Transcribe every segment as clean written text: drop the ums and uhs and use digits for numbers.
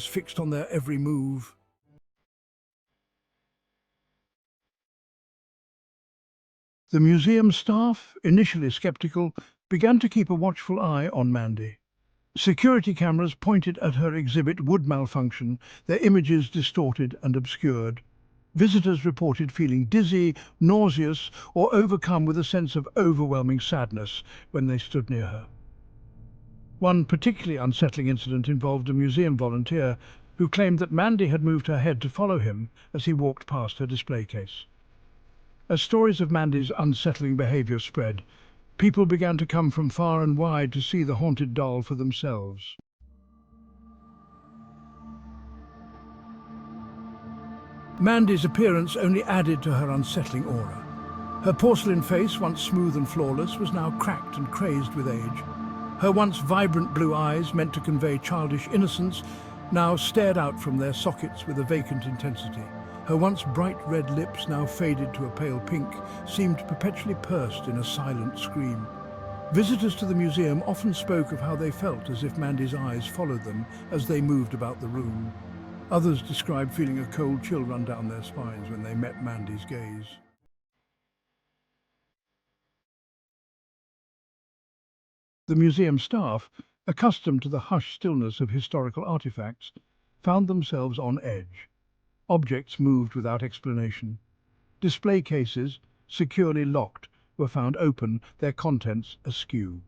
fixed on their every move. The museum staff, initially skeptical, began to keep a watchful eye on Mandy. Security cameras pointed at her exhibit would malfunction, their images distorted and obscured. Visitors reported feeling dizzy, nauseous, or overcome with a sense of overwhelming sadness when they stood near her. One particularly unsettling incident involved a museum volunteer who claimed that Mandy had moved her head to follow him as he walked past her display case. As stories of Mandy's unsettling behaviour spread, people began to come from far and wide to see the haunted doll for themselves. Mandy's appearance only added to her unsettling aura. Her porcelain face, once smooth and flawless, was now cracked and crazed with age. Her once vibrant blue eyes, meant to convey childish innocence, now stared out from their sockets with a vacant intensity. Her once bright red lips, now faded to a pale pink, seemed perpetually pursed in a silent scream. Visitors to the museum often spoke of how they felt as if Mandy's eyes followed them as they moved about the room. Others described feeling a cold chill run down their spines when they met Mandy's gaze. The museum staff, accustomed to the hushed stillness of historical artifacts, found themselves on edge. Objects moved without explanation. Display cases, securely locked, were found open, their contents askew.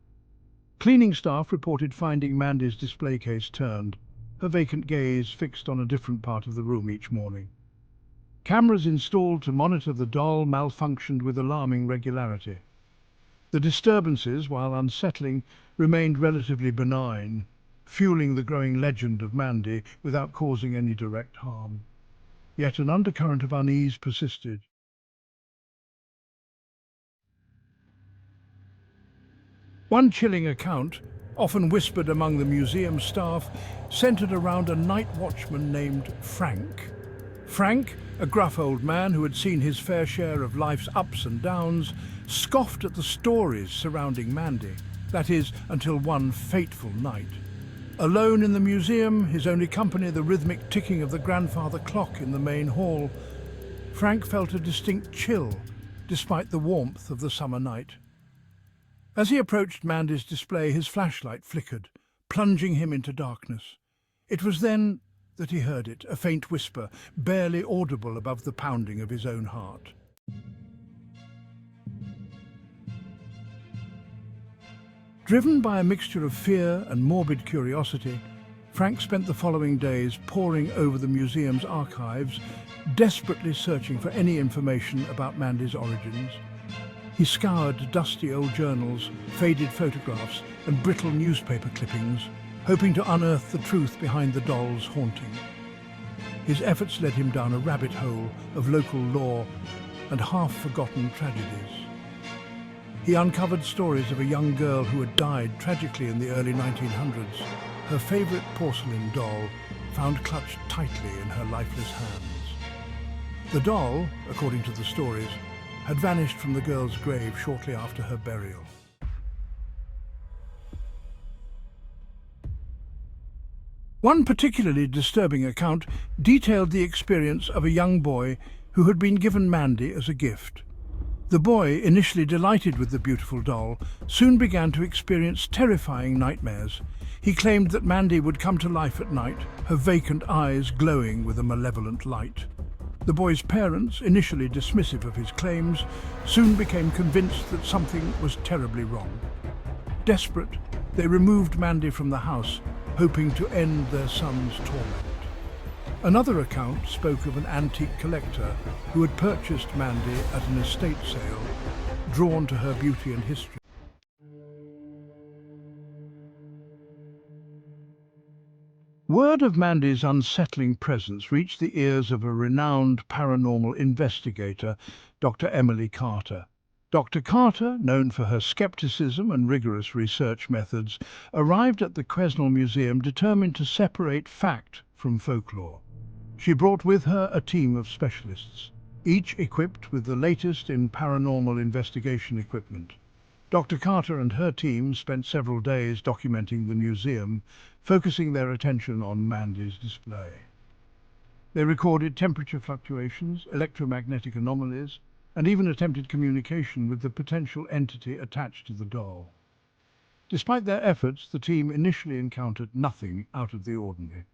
Cleaning staff reported finding Mandy's display case turned, her vacant gaze fixed on a different part of the room each morning. Cameras installed to monitor the doll malfunctioned with alarming regularity. The disturbances, while unsettling, remained relatively benign, fueling the growing legend of Mandy without causing any direct harm. Yet an undercurrent of unease persisted. One chilling account, often whispered among the museum staff, centered around a night watchman named Frank. Frank, a gruff old man who had seen his fair share of life's ups and downs, scoffed at the stories surrounding Mandy, that is, until one fateful night. Alone in the museum, his only company the rhythmic ticking of the grandfather clock in the main hall, Frank felt a distinct chill, despite the warmth of the summer night. As he approached Mandy's display, his flashlight flickered, plunging him into darkness. It was then that he heard it, a faint whisper, barely audible above the pounding of his own heart. Driven by a mixture of fear and morbid curiosity, Frank spent the following days poring over the museum's archives, desperately searching for any information about Mandy's origins. He scoured dusty old journals, faded photographs, and brittle newspaper clippings, hoping to unearth the truth behind the doll's haunting. His efforts led him down a rabbit hole of local lore and half-forgotten tragedies. He uncovered stories of a young girl who had died tragically in the early 1900s, her favorite porcelain doll found clutched tightly in her lifeless hands. The doll, according to the stories, had vanished from the girl's grave shortly after her burial. One particularly disturbing account detailed the experience of a young boy who had been given Mandy as a gift. The boy, initially delighted with the beautiful doll, soon began to experience terrifying nightmares. He claimed that Mandy would come to life at night, her vacant eyes glowing with a malevolent light. The boy's parents, initially dismissive of his claims, soon became convinced that something was terribly wrong. Desperate, they removed Mandy from the house, hoping to end their son's torment. Another account spoke of an antique collector who had purchased Mandy at an estate sale, drawn to her beauty and history. Word of Mandy's unsettling presence reached the ears of a renowned paranormal investigator, Dr. Emily Carter. Dr. Carter, known for her skepticism and rigorous research methods, arrived at the Quesnel Museum determined to separate fact from folklore. She brought with her a team of specialists, each equipped with the latest in paranormal investigation equipment. Dr. Carter and her team spent several days documenting the museum, focusing their attention on Mandy's display. They recorded temperature fluctuations, electromagnetic anomalies, and even attempted communication with the potential entity attached to the doll. Despite their efforts, the team initially encountered nothing out of the ordinary.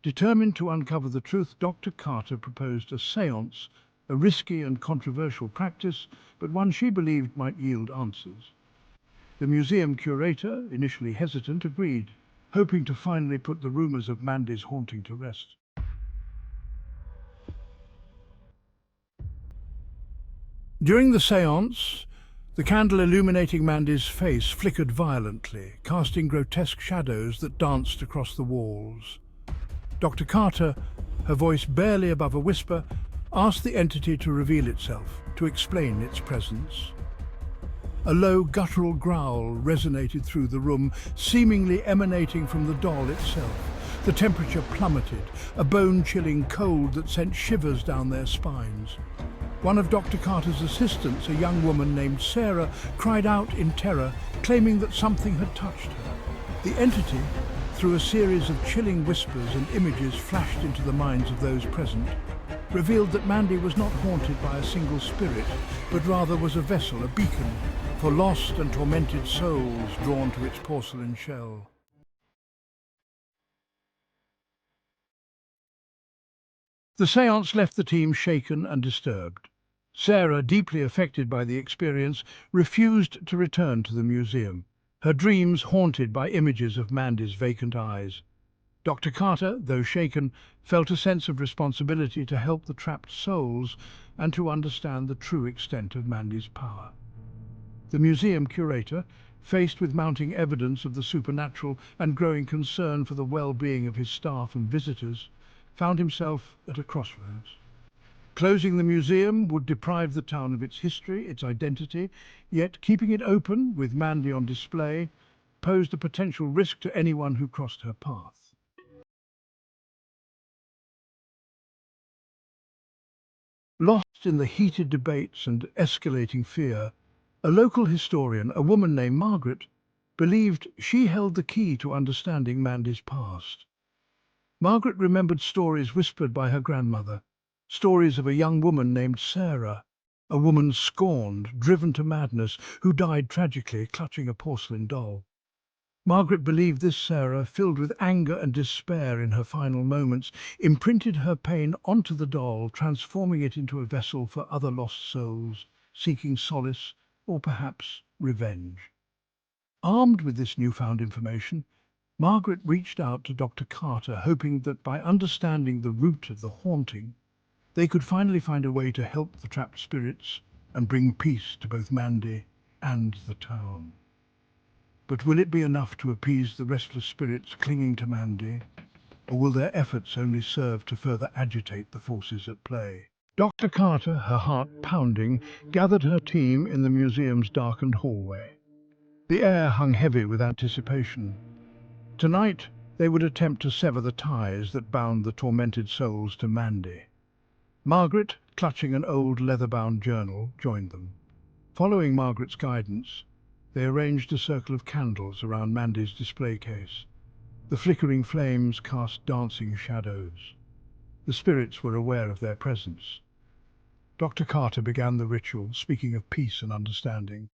Determined to uncover the truth, Dr. Carter proposed a séance, a risky and controversial practice, but one she believed might yield answers. The museum curator, initially hesitant, agreed, hoping to finally put the rumors of Mandy's haunting to rest. During the séance, the candle illuminating Mandy's face flickered violently, casting grotesque shadows that danced across the walls. Dr. Carter, her voice barely above a whisper, asked the entity to reveal itself, to explain its presence. A low, guttural growl resonated through the room, seemingly emanating from the doll itself. The temperature plummeted, a bone-chilling cold that sent shivers down their spines. One of Dr. Carter's assistants, a young woman named Sarah, cried out in terror, claiming that something had touched her. The entity, through a series of chilling whispers and images flashed into the minds of those present, revealed that Mandy was not haunted by a single spirit, but rather was a vessel, a beacon, for lost and tormented souls drawn to its porcelain shell. The séance left the team shaken and disturbed. Sarah, deeply affected by the experience, refused to return to the museum, her dreams haunted by images of Mandy's vacant eyes. Dr. Carter, though shaken, felt a sense of responsibility to help the trapped souls and to understand the true extent of Mandy's power. The museum curator, faced with mounting evidence of the supernatural and growing concern for the well-being of his staff and visitors, found himself at a crossroads. Closing the museum would deprive the town of its history, its identity, yet keeping it open, with Mandy on display, posed a potential risk to anyone who crossed her path. Lost in the heated debates and escalating fear, a local historian, a woman named Margaret, believed she held the key to understanding Mandy's past. Margaret remembered stories whispered by her grandmother, stories of a young woman named Sarah, a woman scorned, driven to madness, who died tragically clutching a porcelain doll. Margaret believed this Sarah, filled with anger and despair in her final moments, imprinted her pain onto the doll, transforming it into a vessel for other lost souls, seeking solace or perhaps revenge. Armed with this newfound information, Margaret reached out to Dr. Carter, hoping that by understanding the root of the haunting, they could finally find a way to help the trapped spirits and bring peace to both Mandy and the town. But will it be enough to appease the restless spirits clinging to Mandy, or will their efforts only serve to further agitate the forces at play? Dr. Carter, her heart pounding, gathered her team in the museum's darkened hallway. The air hung heavy with anticipation. Tonight, they would attempt to sever the ties that bound the tormented souls to Mandy. Margaret, clutching an old leather-bound journal, joined them. Following Margaret's guidance, they arranged a circle of candles around Mandy's display case. The flickering flames cast dancing shadows. The spirits were aware of their presence. Dr. Carter began the ritual, speaking of peace and understanding.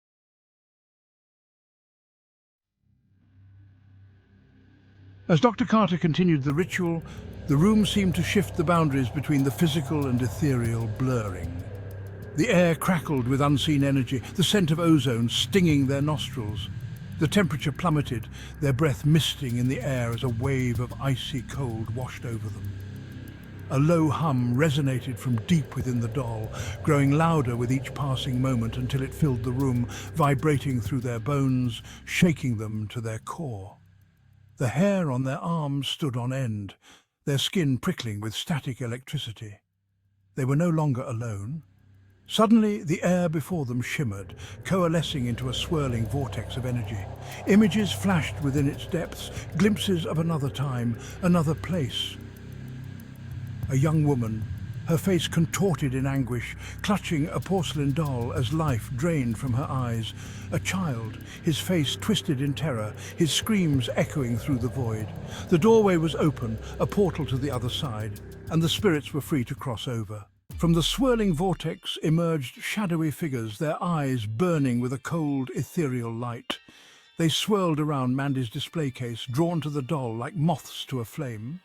As Dr. Carter continued the ritual, the room seemed to shift the boundaries between the physical and ethereal, blurring. The air crackled with unseen energy, the scent of ozone stinging their nostrils. The temperature plummeted, their breath misting in the air as a wave of icy cold washed over them. A low hum resonated from deep within the doll, growing louder with each passing moment until it filled the room, vibrating through their bones, shaking them to their core. The hair on their arms stood on end, their skin prickling with static electricity. They were no longer alone. Suddenly, the air before them shimmered, coalescing into a swirling vortex of energy. Images flashed within its depths, glimpses of another time, another place. A young woman, her face contorted in anguish, clutching a porcelain doll as life drained from her eyes. A child, his face twisted in terror, his screams echoing through the void. The doorway was open, a portal to the other side, and the spirits were free to cross over. From the swirling vortex emerged shadowy figures, their eyes burning with a cold, ethereal light. They swirled around Mandy's display case, drawn to the doll like moths to a flame.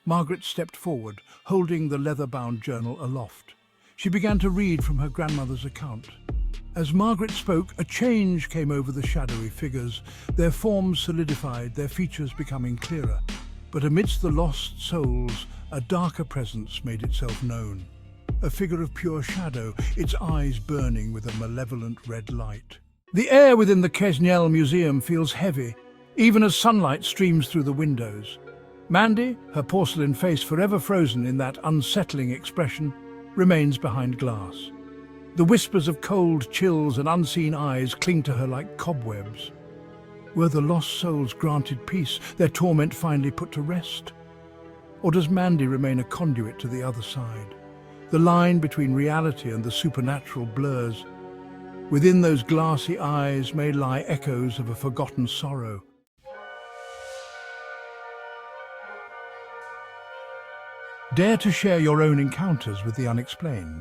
Margaret stepped forward, holding the leather-bound journal aloft. She began to read from her grandmother's account. As Margaret spoke, a change came over the shadowy figures. Their forms solidified, their features becoming clearer. But amidst the lost souls, a darker presence made itself known. A figure of pure shadow, its eyes burning with a malevolent red light. The air within the Quesnel Museum feels heavy, even as sunlight streams through the windows. Mandy, her porcelain face forever frozen in that unsettling expression, remains behind glass. The whispers of cold chills and unseen eyes cling to her like cobwebs. Were the lost souls granted peace, their torment finally put to rest? Or does Mandy remain a conduit to the other side? The line between reality and the supernatural blurs. Within those glassy eyes may lie echoes of a forgotten sorrow. Dare to share your own encounters with the unexplained.